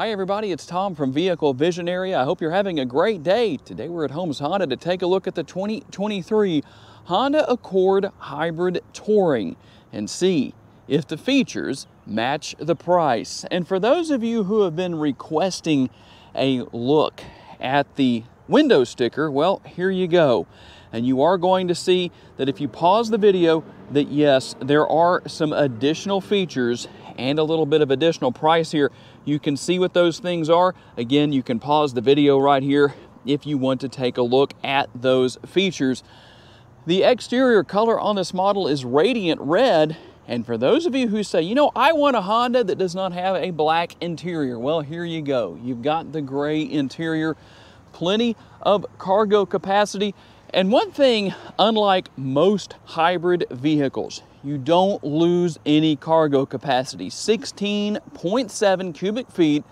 Hi everybody, it's Tom from Vehicle Visionary. I hope you're having a great day. Today we're at Holmes Honda to take a look at the 2023 Honda Accord Hybrid Touring and see if the features match the price. And for those of you who have been requesting a look at the window sticker, well, here you go. And you are going to see that if you pause the video, that yes, there are some additional features and a little bit of additional price here. You can see what those things are. Again, you can pause the video right here if you want to take a look at those features. The exterior color on this model is radiant red. And for those of you who say, you know, I want a Honda that does not have a black interior, well, here you go. You've got the gray interior, plenty of cargo capacity. And one thing, unlike most hybrid vehicles, you don't lose any cargo capacity. 16.7 cubic feet,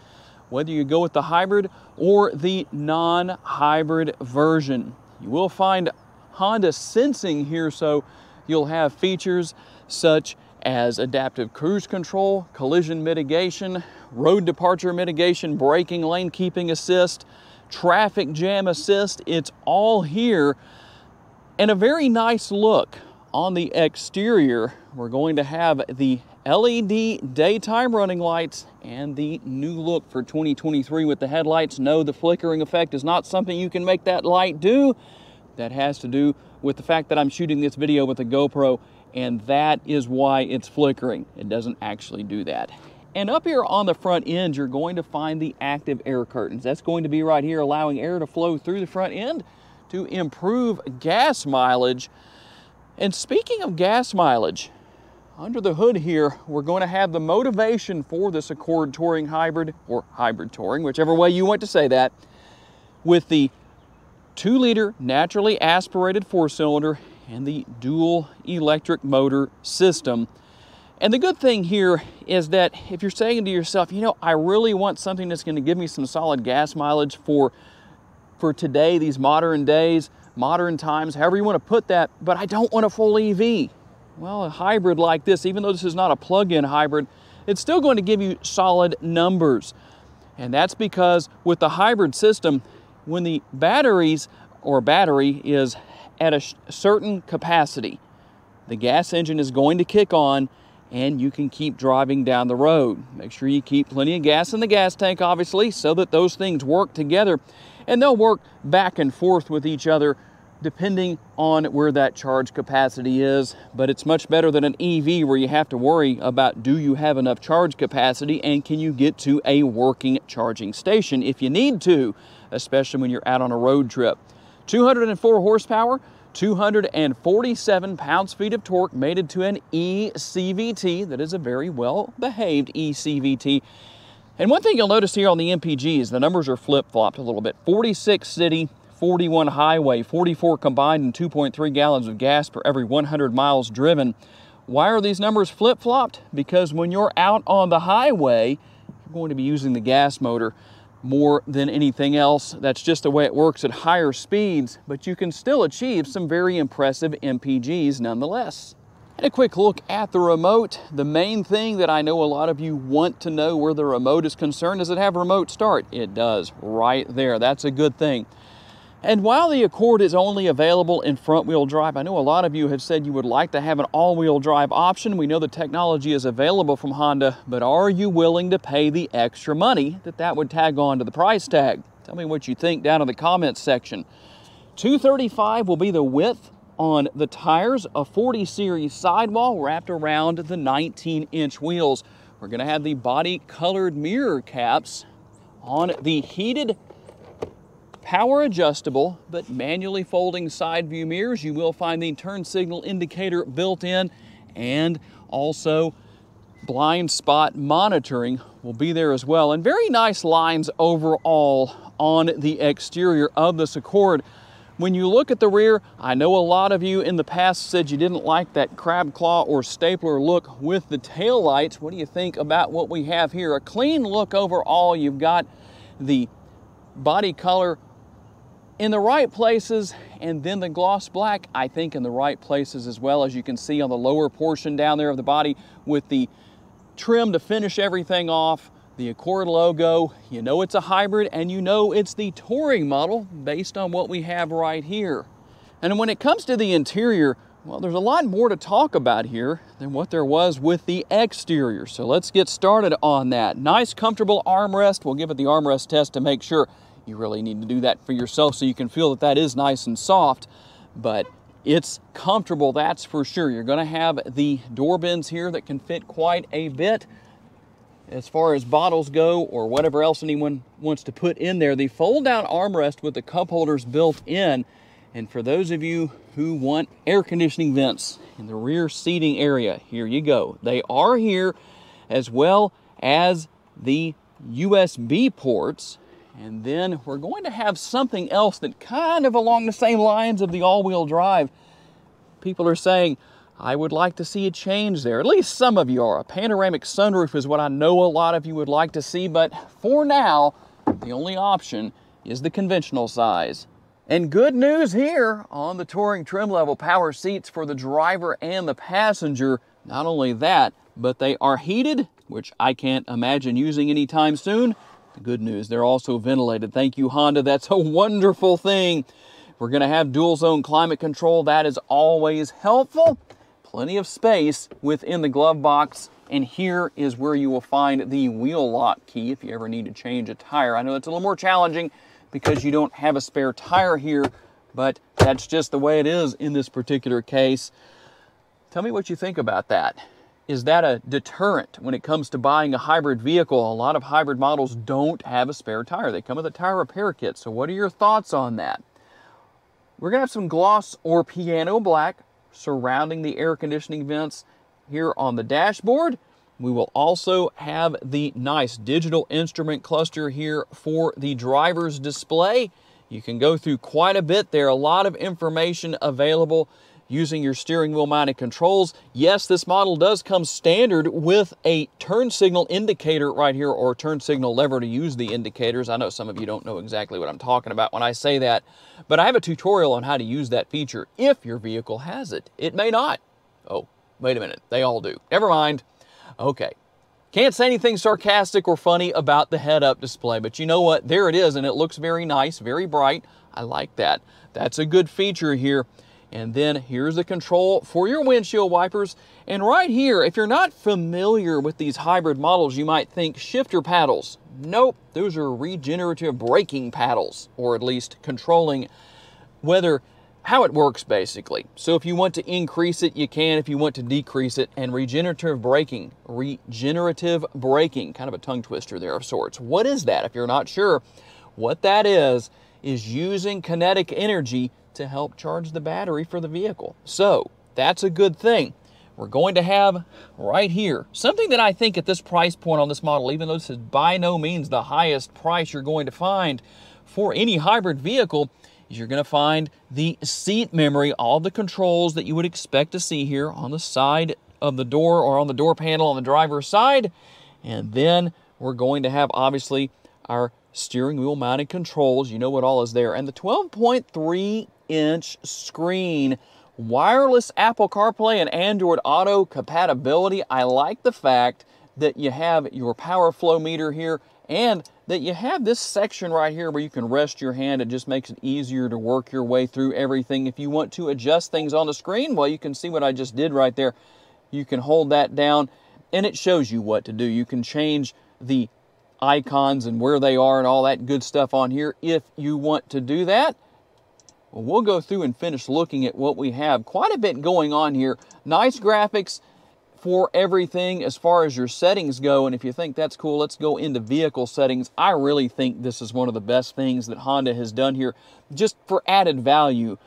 whether you go with the hybrid or the non-hybrid version. You will find Honda sensing here, so you'll have features such as adaptive cruise control, collision mitigation, road departure mitigation, braking, lane keeping assist, traffic jam assist. It's all here. And a very nice look on the exterior. We're going to have the LED daytime running lights and the new look for 2023 with the headlights. No, the flickering effect is not something you can make that light do. That has to do with the fact that I'm shooting this video with a GoPro, and that is why it's flickering. It doesn't actually do that. And up here on the front end, you're going to find the active air curtains. That's going to be right here, allowing air to flow through the front end to improve gas mileage. And speaking of gas mileage, under the hood here, we're going to have the motivation for this Accord Touring Hybrid, or Hybrid Touring, whichever way you want to say that, with the 2-liter naturally aspirated 4-cylinder and the dual electric motor system. And the good thing here is that if you're saying to yourself, you know, I really want something that's going to give me some solid gas mileage for today, these modern days, modern times, however you want to put that, but I don't want a full EV. Well, a hybrid like this, even though this is not a plug-in hybrid, it's still going to give you solid numbers. And that's because with the hybrid system, when the battery is at a certain capacity, the gas engine is going to kick on and you can keep driving down the road. Make sure you keep plenty of gas in the gas tank, obviously, so that those things work together. And they'll work back and forth with each other depending on where that charge capacity is. But it's much better than an EV where you have to worry about, do you have enough charge capacity and can you get to a working charging station if you need to, especially when you're out on a road trip. 204 horsepower, 247 pounds-feet of torque, mated to an eCVT. That is a very well-behaved eCVT. And one thing you'll notice here on the MPG is the numbers are flip-flopped a little bit. 46 city, 41 highway, 44 combined, and 2.3 gallons of gas per every 100 miles driven. Why are these numbers flip-flopped? Because when you're out on the highway, you're going to be using the gas motor more than anything else. That's just the way it works at higher speeds, but you can still achieve some very impressive MPGs nonetheless. And a quick look at the remote. The main thing that I know a lot of you want to know where the remote is concerned, does it have remote start? It does, right there. That's a good thing. And while the Accord is only available in front-wheel drive, I know a lot of you have said you would like to have an all-wheel drive option. We know the technology is available from Honda, but are you willing to pay the extra money that would tag on to the price tag? Tell me what you think down in the comments section. 235 will be the width on the tires, a 40 series sidewall wrapped around the 19-inch wheels. We're going to have the body-colored mirror caps on the heated power adjustable but manually folding side view mirrors. You will find the turn signal indicator built in, and also blind spot monitoring will be there as well. And very nice lines overall on the exterior of this Accord. When you look at the rear, I know a lot of you in the past said you didn't like that crab claw or stapler look with the tail lights. What do you think about what we have here? A clean look overall. You've got the body color in the right places, and then the gloss black, I think, in the right places as well, as you can see on the lower portion down there of the body with the trim to finish everything off, the Accord logo, you know it's a hybrid, and you know it's the touring model based on what we have right here. And when it comes to the interior, well, there's a lot more to talk about here than what there was with the exterior. So let's get started on that. Nice, comfortable armrest. We'll give it the armrest test to make sure. You really need to do that for yourself so you can feel that that is nice and soft, but it's comfortable, that's for sure. You're going to have the door bins here that can fit quite a bit as far as bottles go or whatever else anyone wants to put in there. The fold-down armrest with the cup holders built in. And for those of you who want air conditioning vents in the rear seating area, here you go. They are here, as well as the USB ports. And then we're going to have something else that kind of along the same lines of the all-wheel drive. People are saying, I would like to see a change there. At least some of you are. A panoramic sunroof is what I know a lot of you would like to see, but for now, the only option is the conventional size. And good news here on the Touring trim level, power seats for the driver and the passenger. Not only that, but they are heated, which I can't imagine using anytime soon. The good news, they're also ventilated. Thank you, Honda. That's a wonderful thing. We're going to have dual zone climate control. That is always helpful. Plenty of space within the glove box. And here is where you will find the wheel lock key if you ever need to change a tire. I know it's a little more challenging because you don't have a spare tire here, but that's just the way it is in this particular case. Tell me what you think about that. Is that a deterrent when it comes to buying a hybrid vehicle? A lot of hybrid models don't have a spare tire. They come with a tire repair kit. So what are your thoughts on that? We're going to have some gloss or piano black surrounding the air conditioning vents here on the dashboard. We will also have the nice digital instrument cluster here for the driver's display. You can go through quite a bit there. A lot of information available using your steering wheel mounted controls. Yes, this model does come standard with a turn signal indicator right here, or turn signal lever to use the indicators. I know some of you don't know exactly what I'm talking about when I say that, but I have a tutorial on how to use that feature if your vehicle has it. It may not. Oh, wait a minute. They all do. Never mind. Okay. Can't say anything sarcastic or funny about the head-up display, but you know what? There it is, and it looks very nice, very bright. I like that. That's a good feature here. And then here's the control for your windshield wipers. And right here, if you're not familiar with these hybrid models, you might think shifter paddles. Nope, those are regenerative braking paddles, or at least controlling how it works basically. So if you want to increase it, you can. If you want to decrease it, and regenerative braking, kind of a tongue twister there of sorts. What is that? If you're not sure, what that is using kinetic energy to help charge the battery for the vehicle. So that's a good thing. We're going to have right here something that I think at this price point on this model, even though this is by no means the highest price you're going to find for any hybrid vehicle, is you're going to find the seat memory, all the controls that you would expect to see here on the side of the door or on the door panel on the driver's side. And then we're going to have obviously our steering wheel mounted controls. You know what all is there. And the 12.3-inch screen, wireless Apple CarPlay and Android Auto compatibility. I like the fact that you have your power flow meter here and that you have this section right here where you can rest your hand. It just makes it easier to work your way through everything. If you want to adjust things on the screen, well, you can see what I just did right there. You can hold that down and it shows you what to do. You can change the icons and where they are and all that good stuff on here if you want to do that. Well, we'll go through and finish looking at what we have. Quite a bit going on here. Nice graphics for everything as far as your settings go. And if you think that's cool, let's go into vehicle settings. I really think this is one of the best things that Honda has done here, just for added value.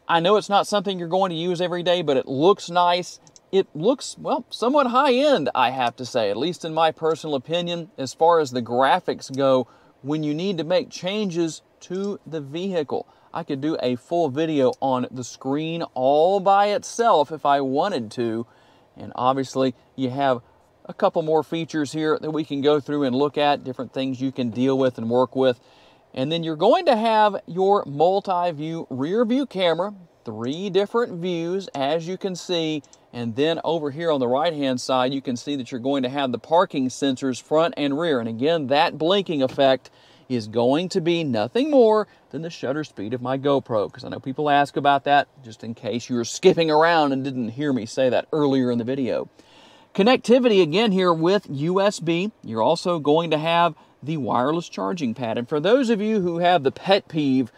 I know it's not something you're going to use every day, but it looks nice. It looks, well, somewhat high-end, I have to say, at least in my personal opinion, as far as the graphics go, when you need to make changes to the vehicle. I could do a full video on the screen all by itself if I wanted to. And obviously, you have a couple more features here that we can go through and look at, different things you can deal with and work with. And then you're going to have your multi-view rear view camera. 3 different views, as you can see. And then over here on the right-hand side, you can see that you're going to have the parking sensors front and rear. And again, that blinking effect is going to be nothing more than the shutter speed of my GoPro, because I know people ask about that, just in case you were skipping around and didn't hear me say that earlier in the video. Connectivity again here with USB. You're also going to have the wireless charging pad. And for those of you who have the pet peeve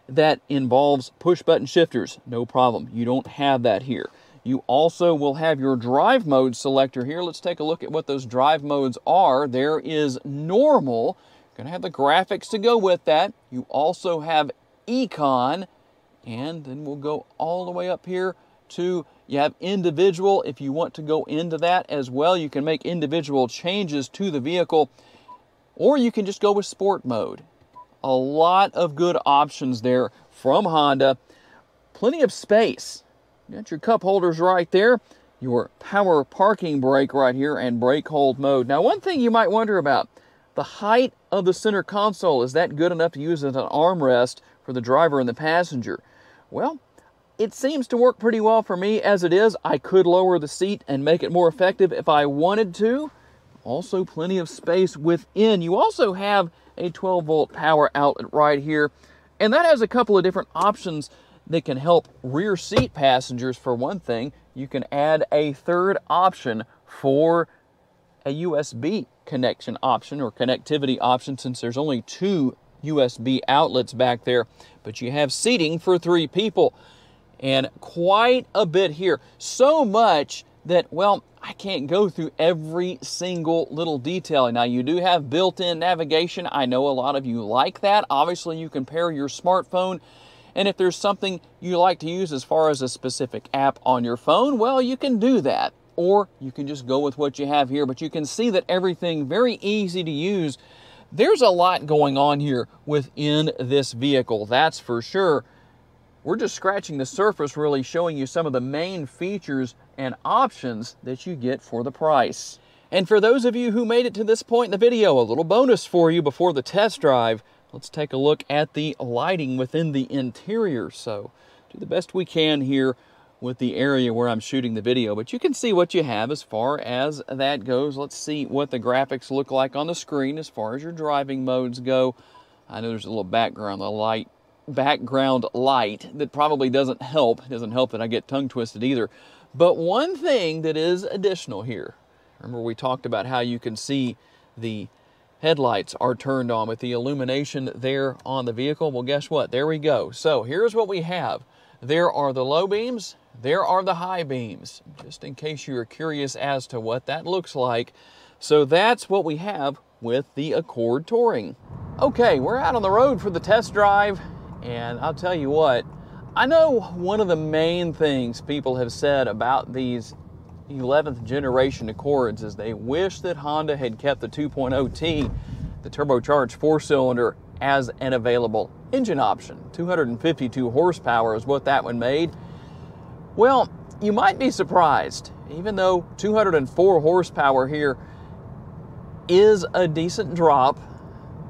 that involves push button shifters, no problem. You don't have that here. You also will have your drive mode selector here. Let's take a look at what those drive modes are. There is normal. Going to have the graphics to go with that. You also have Econ, and then we'll go all the way up here to, you have individual. If you want to go into that as well, you can make individual changes to the vehicle, or you can just go with sport mode. A lot of good options there from Honda. Plenty of space. You got your cup holders right there, your power parking brake right here, and brake hold mode. Now, one thing you might wonder about, the height of the center console, is that good enough to use as an armrest for the driver and the passenger? Well, it seems to work pretty well for me as it is. I could lower the seat and make it more effective if I wanted to. Also, plenty of space within. You also have a 12-volt power outlet right here, and that has a couple of different options that can help rear seat passengers. For one thing, you can add a third option for a USB connection option or connectivity option, since there's only 2 USB outlets back there, but you have seating for 3 people, and quite a bit here. So much that, well, I can't go through every single little detail. Now, you do have built-in navigation. I know a lot of you like that. Obviously, you can pair your smartphone, and if there's something you like to use as far as a specific app on your phone, well, you can do that. Or you can just go with what you have here. But you can see that everything very easy to use. There's a lot going on here within this vehicle, that's for sure. We're just scratching the surface, really showing you some of the main features and options that you get for the price. And for those of you who made it to this point in the video, a little bonus for you before the test drive. Let's take a look at the lighting within the interior. So, do the best we can here with the area where I'm shooting the video, but you can see what you have as far as that goes. Let's see what the graphics look like on the screen as far as your driving modes go. I know there's a little background light that probably doesn't help. It doesn't help that I get tongue twisted either. But one thing that is additional here, remember we talked about how you can see the headlights are turned on with the illumination there on the vehicle. Well, guess what? There we go. So here's what we have. There are the low beams, there are the high beams, just in case you're curious as to what that looks like. So that's what we have with the Accord Touring. Okay, we're out on the road for the test drive, and I'll tell you what, I know one of the main things people have said about these 11th generation Accords is they wish that Honda had kept the 2.0T, the turbocharged 4-cylinder, as an available engine option. 252 horsepower is what that one made. Well, you might be surprised, even though 204 horsepower here is a decent drop,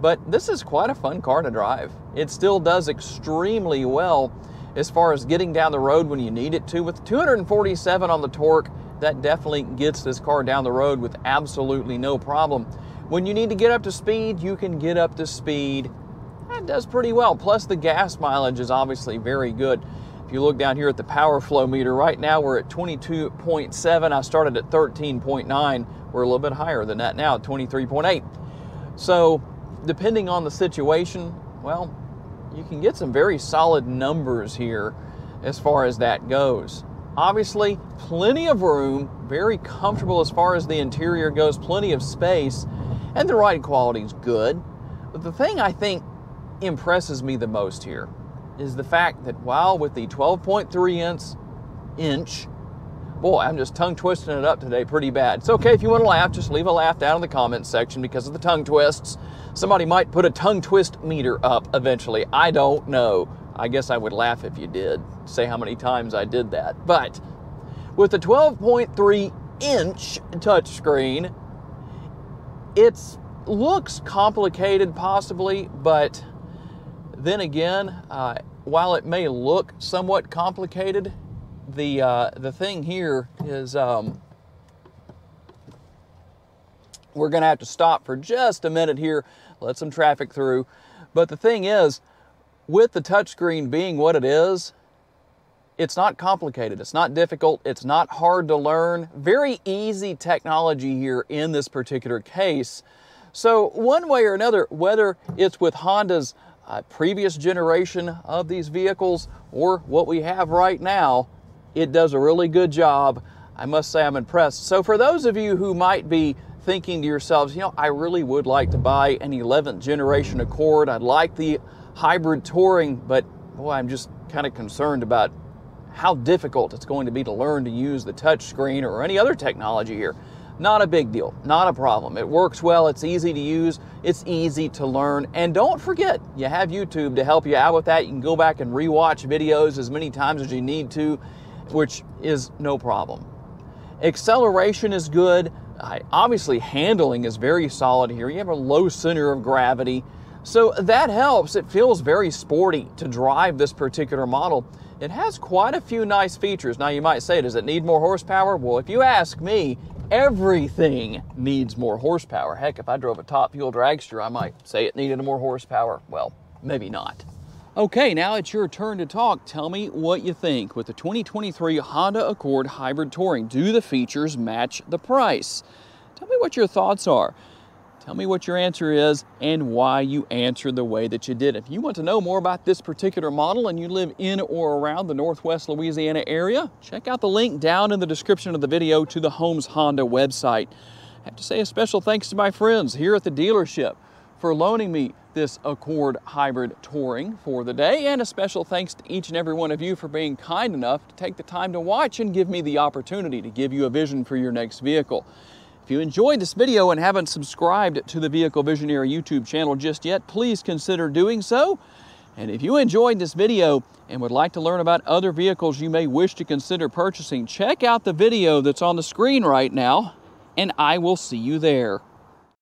but this is quite a fun car to drive. It still does extremely well as far as getting down the road when you need it to. With 247 on the torque, that definitely gets this car down the road with absolutely no problem. When you need to get up to speed, you can get up to speed. That does pretty well. Plus the gas mileage is obviously very good. If you look down here at the power flow meter, right now we're at 22.7. I started at 13.9. We're a little bit higher than that now at 23.8. So depending on the situation, well, you can get some very solid numbers here as far as that goes. Obviously, plenty of room, very comfortable as far as the interior goes, plenty of space, and the ride quality is good. But the thing I think impresses me the most here is the fact that while with the 12.3 inch, boy, I'm just tongue twisting it up today pretty bad. It's okay if you want to laugh, just leave a laugh down in the comments section because of the tongue twists. Somebody might put a tongue twist meter up eventually. I don't know. I guess I would laugh if you did, say how many times I did that. But with the 12.3 inch touchscreen, it looks complicated possibly, but then again, while it may look somewhat complicated, the thing here is we're going to have to stop for just a minute here, let some traffic through. But the thing is, with the touchscreen being what it is, it's not complicated, it's not difficult, it's not hard to learn. Very easy technology here in this particular case. So one way or another, whether it's with Honda's previous generation of these vehicles or what we have right now, it does a really good job. I must say I'm impressed. So for those of you who might be thinking to yourselves, you know, I really would like to buy an 11th generation Accord. I'd like the hybrid touring, but boy, I'm just kind of concerned about how difficult it's going to be to learn to use the touch screen or any other technology here. Not a big deal, not a problem. It works well, it's easy to use, it's easy to learn. And don't forget, you have YouTube to help you out with that. You can go back and rewatch videos as many times as you need to, which is no problem. Acceleration is good. Obviously, handling is very solid here. You have a low center of gravity, so that helps. It feels very sporty to drive this particular model. It has quite a few nice features. Now, you might say, does it need more horsepower? Well, if you ask me, everything needs more horsepower. Heck, if I drove a top fuel dragster, I might say it needed more horsepower. Well, maybe not. Okay, now it's your turn to talk. Tell me what you think with the 2023 Honda Accord Hybrid Touring. Do the features match the price? Tell me what your thoughts are. Tell me what your answer is and why you answered the way that you did. If you want to know more about this particular model and you live in or around the Northwest Louisiana area, check out the link down in the description of the video to the Holmes Honda website. I have to say a special thanks to my friends here at the dealership for loaning me this Accord Hybrid Touring for the day, and a special thanks to each and every one of you for being kind enough to take the time to watch and give me the opportunity to give you a vision for your next vehicle. If you enjoyed this video and haven't subscribed to the Vehicle Visionary YouTube channel just yet, please consider doing so. And if you enjoyed this video and would like to learn about other vehicles you may wish to consider purchasing, check out the video that's on the screen right now, and I will see you there.